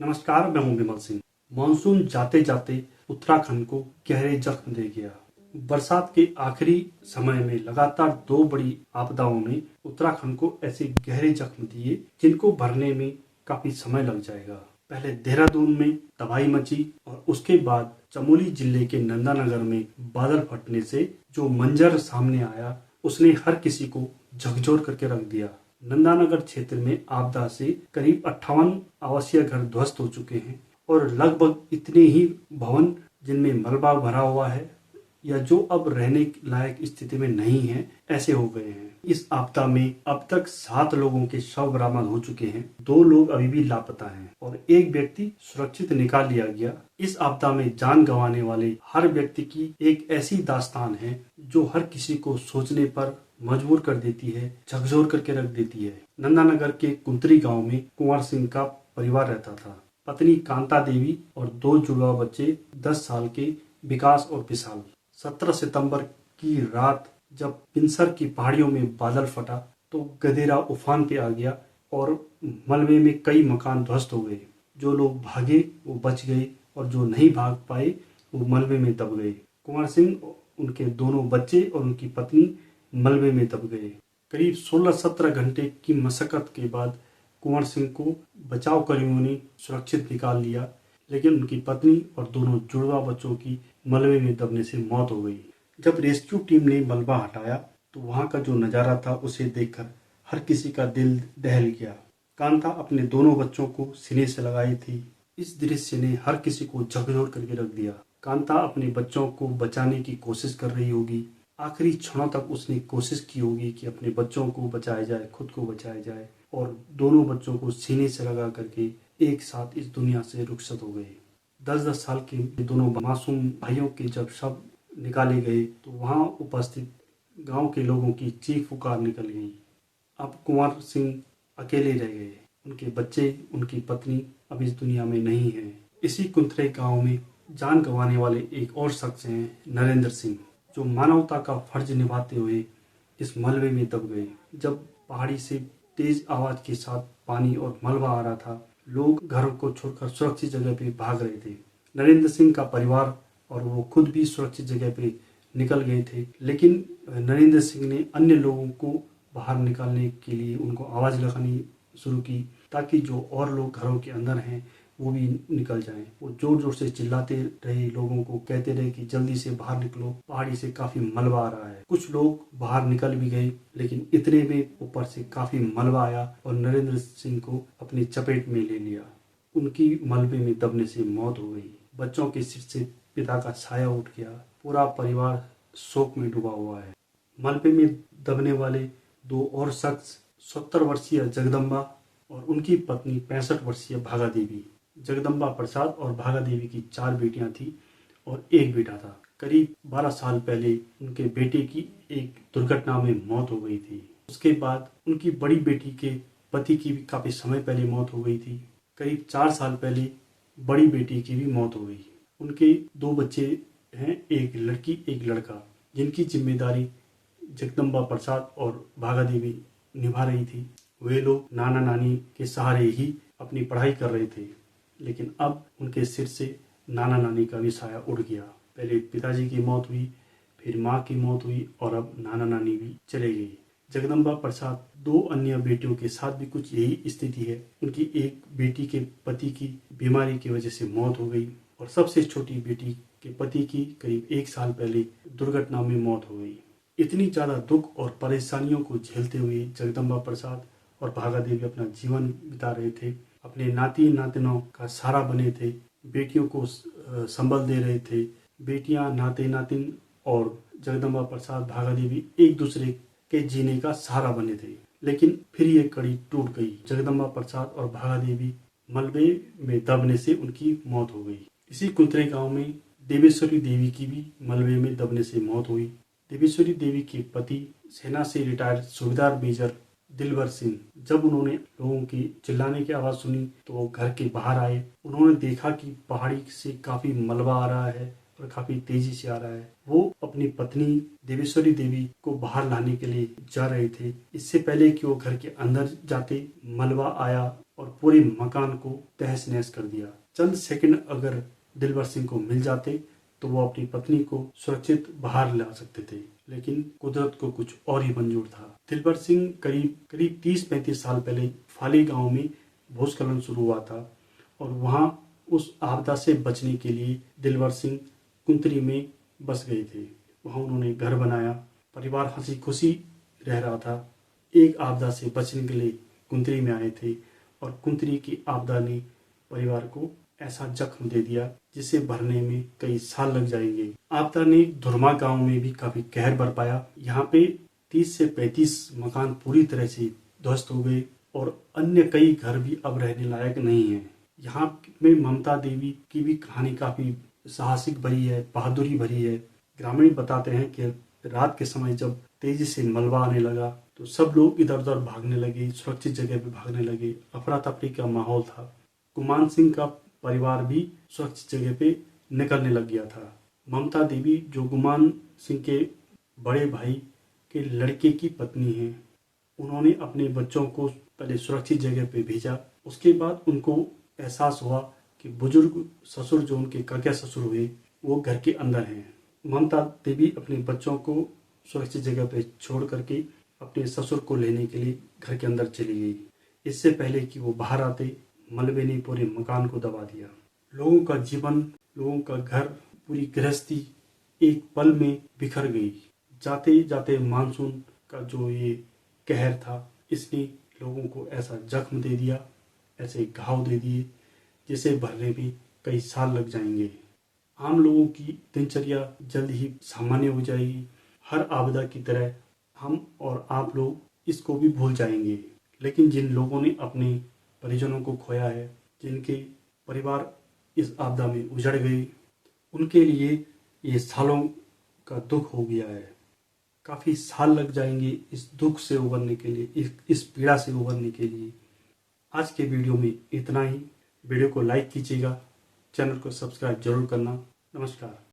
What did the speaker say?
नमस्कार, मैं हूं विमल सिंह। मानसून जाते जाते उत्तराखंड को गहरे जख्म दे गया। बरसात के आखिरी समय में लगातार दो बड़ी आपदाओं ने उत्तराखंड को ऐसे गहरे जख्म दिए जिनको भरने में काफी समय लग जाएगा। पहले देहरादून में तबाही मची और उसके बाद चमोली जिले के नंदानगर में बादल फटने से जो मंजर सामने आया उसने हर किसी को झकझोर करके रख दिया। नंदानगर क्षेत्र में आपदा से करीब 58 आवासीय घर ध्वस्त हो चुके हैं और लगभग इतने ही भवन जिनमें मलबा भरा हुआ है या जो अब रहने लायक स्थिति में नहीं है, ऐसे हो गए हैं। इस आपदा में अब तक 7 लोगों के शव बरामद हो चुके हैं। 2 लोग अभी भी लापता हैं और एक व्यक्ति सुरक्षित निकाल लिया गया। इस आपदा में जान गंवाने वाले हर व्यक्ति की एक ऐसी दास्तान है जो हर किसी को सोचने पर मजबूर कर देती है, झकझोर करके रख देती है। नंदानगर के कुंतरी गांव में कुंवर सिंह का परिवार रहता था। पत्नी कांता देवी और 2 जुड़वा बच्चे 10 साल के विकास और विशाल। 17 सितंबर की रात जब पिंसर की पहाड़ियों में बादल फटा तो गधेरा उफान पे आ गया और मलबे में कई मकान ध्वस्त हो गए। जो लोग भागे वो बच गए और जो नहीं भाग पाए वो मलबे में दब गए। कुंवर सिंह, उनके दोनों बच्चे और उनकी पत्नी मलबे में दब गए। करीब 16-17 घंटे की मशक्कत के बाद कुंवर सिंह को बचाव कर्मियों ने सुरक्षित निकाल लिया, लेकिन उनकी पत्नी और दोनों जुड़वा बच्चों की मलबे में दबने से मौत हो गई। जब रेस्क्यू टीम ने मलबा हटाया तो वहां का जो नजारा था उसे देखकर हर किसी का दिल दहल गया। कांता अपने दोनों बच्चों को सीने से लगाई थी। इस दृश्य ने हर किसी को झकझोर करके रख दिया। कांता अपने बच्चों को बचाने की कोशिश कर रही होगी। आखिरी क्षणों तक उसने कोशिश की होगी कि अपने बच्चों को बचाया जाए, खुद को बचाया जाए, और दोनों बच्चों को सीने से लगा करके एक साथ इस दुनिया से रुखसत हो गए। 10-10 साल के दोनों मासूम भाइयों के जब शव निकाले गए तो वहां उपस्थित गांव के लोगों की चीख पुकार निकल गई। अब कुंवर सिंह अकेले रह गए। उनके बच्चे, उनकी पत्नी अब इस दुनिया में नहीं है। इसी कुंतरे गांव में जान गंवाने वाले एक और शख्स हैं, नरेंद्र सिंह, जो मानवता का फर्ज निभाते हुए इस मलबे में दब गए। जब पहाड़ी से तेज आवाज के साथ पानी और मलबा आ रहा था, लोग घरों को छोड़कर सुरक्षित जगह पे भाग रहे थे। नरेंद्र सिंह का परिवार और वो खुद भी सुरक्षित जगह पे निकल गए थे, लेकिन नरेंद्र सिंह ने अन्य लोगों को बाहर निकालने के लिए उनको आवाज लगानी शुरू की ताकि जो और लोग घरों के अंदर हैं वो भी निकल जाएं। वो जोर जोर से चिल्लाते रहे, लोगों को कहते रहे कि जल्दी से बाहर निकलो, पहाड़ी से काफी मलबा आ रहा है। कुछ लोग बाहर निकल भी गए, लेकिन इतने में ऊपर से काफी मलबा आया और नरेंद्र सिंह को अपनी चपेट में ले लिया। उनकी मलबे में दबने से मौत हो गई। बच्चों के सिर से पिता का साया उठ गया। पूरा परिवार शोक में डूबा हुआ है। मलबे में दबने वाले 2 और शख्स 70 वर्षीय जगदम्बा और उनकी पत्नी 65 वर्षीय भागा देवी। जगदम्बा प्रसाद और भागा देवी की 4 बेटियां थी और एक बेटा था। करीब 12 साल पहले उनके बेटे की एक दुर्घटना में मौत हो गई थी। उसके बाद उनकी बड़ी बेटी के पति की भी काफी समय पहले मौत हो गई थी। करीब 4 साल पहले बड़ी बेटी की भी मौत हो गई। उनके 2 बच्चे हैं, एक लड़की एक लड़का, जिनकी जिम्मेदारी जगदम्बा प्रसाद और भागा देवी निभा रही थी। वे लोग नाना नानी के सहारे ही अपनी पढ़ाई कर रहे थे, लेकिन अब उनके सिर से नाना नानी का भी साया उड़ गया। पहले पिताजी की मौत हुई, फिर माँ की मौत हुई और अब नाना नानी भी चले गई। जगदम्बा प्रसाद 2 अन्य बेटियों के साथ भी कुछ यही स्थिति है। उनकी एक बेटी के पति की बीमारी की वजह से मौत हो गई और सबसे छोटी बेटी के पति की करीब 1 साल पहले दुर्घटना में मौत हो गई। इतनी ज्यादा दुख और परेशानियों को झेलते हुए जगदम्बा प्रसाद और भागा देवी अपना जीवन बिता रहे थे। अपने नाती नातिनों का सहारा बने थे, बेटियों को संबल दे रहे थे। बेटियां, नाते नातिन और जगदम्बा प्रसाद, भागा देवी एक दूसरे के जीने का सहारा बने थे। लेकिन फिर ये कड़ी टूट गई। जगदम्बा प्रसाद और भागा देवी मलबे में दबने से उनकी मौत हो गई। इसी कुंतरे गांव में देवेश्वरी देवी की भी मलबे में दबने से मौत हुई। देवेश्वरी देवी के पति सेना से रिटायर्ड सूबेदार मेजर दिलवर सिंह, जब उन्होंने लोगों की चिल्लाने की आवाज सुनी तो वो घर के बाहर आए। उन्होंने देखा कि पहाड़ी से काफी मलबा आ रहा है और काफी तेजी से आ रहा है। वो अपनी पत्नी देवेश्वरी देवी को बाहर लाने के लिए जा रहे थे। इससे पहले कि वो घर के अंदर जाते, मलबा आया और पूरे मकान को तहस नहस कर दिया। चंद सेकंड अगर दिलवर सिंह को मिल जाते तो वो अपनी पत्नी को सुरक्षित बाहर ला सकते थे, लेकिन कुदरत को कुछ और ही मंजूर था। दिलवर सिंह करीब 30-35 साल पहले फाली गांव में भूस्खलन शुरू हुआ था और वहां उस आपदा से बचने के लिए दिलवर सिंह कुंतरी में बस गए थे। वहां उन्होंने घर बनाया, परिवार हंसी खुशी रह रहा था। एक आपदा से बचने के लिए कुंतरी में आए थे और कुंतरी की आपदा ने परिवार को ऐसा जख्म दे दिया जिसे भरने में कई साल लग जाएंगे। आपदा ने धुरमा गांव में भी काफी कहर बरपाया। यहाँ पे 30 से 35 मकान पूरी तरह से ध्वस्त हो गए और अन्य कई घर भी अब रहने लायक नहीं है। यहाँ में ममता देवी की भी कहानी काफी साहसिक भरी है, बहादुरी भरी है। ग्रामीण बताते हैं कि रात के समय जब तेजी से मलबा आने लगा तो सब लोग इधर उधर भागने लगे, सुरक्षित जगह पे भागने लगे। अफरा तफरी का माहौल था। गुमान सिंह का परिवार भी सुरक्षित जगह पे निकलने लग गया था। ममता देवी जो गुमान सिंह के बड़े भाई के लड़के की पत्नी हैं, उन्होंने अपने बच्चों को पहले सुरक्षित जगह पे भेजा। उसके बाद उनको एहसास हुआ कि बुजुर्ग ससुर जो उनके काका ससुर हुए वो घर के अंदर हैं। ममता देवी अपने बच्चों को सुरक्षित जगह पे छोड़ करके अपने ससुर को लेने के लिए घर के अंदर चली गई। इससे पहले कि वो बाहर आते, मलबे ने पूरे मकान को दबा दिया। लोगों का जीवन, लोगों का घर, पूरी गृहस्थी एक पल में बिखर गई। जाते जाते मानसून का जो ये कहर था, इसने लोगों को ऐसा जख्म दे दिया, ऐसे घाव दे दिए जिसे भरने में कई साल लग जाएंगे। आम लोगों की दिनचर्या जल्द ही सामान्य हो जाएगी। हर आपदा की तरह हम और आप लोग इसको भी भूल जाएंगे, लेकिन जिन लोगों ने अपने परिजनों को खोया है, जिनके परिवार इस आपदा में उजड़ गए, उनके लिए ये सालों का दुख हो गया है। काफी साल लग जाएंगे इस दुख से उबरने के लिए, इस पीड़ा से उबरने के लिए। आज के वीडियो में इतना ही। वीडियो को लाइक कीजिएगा, चैनल को सब्सक्राइब जरूर करना। नमस्कार।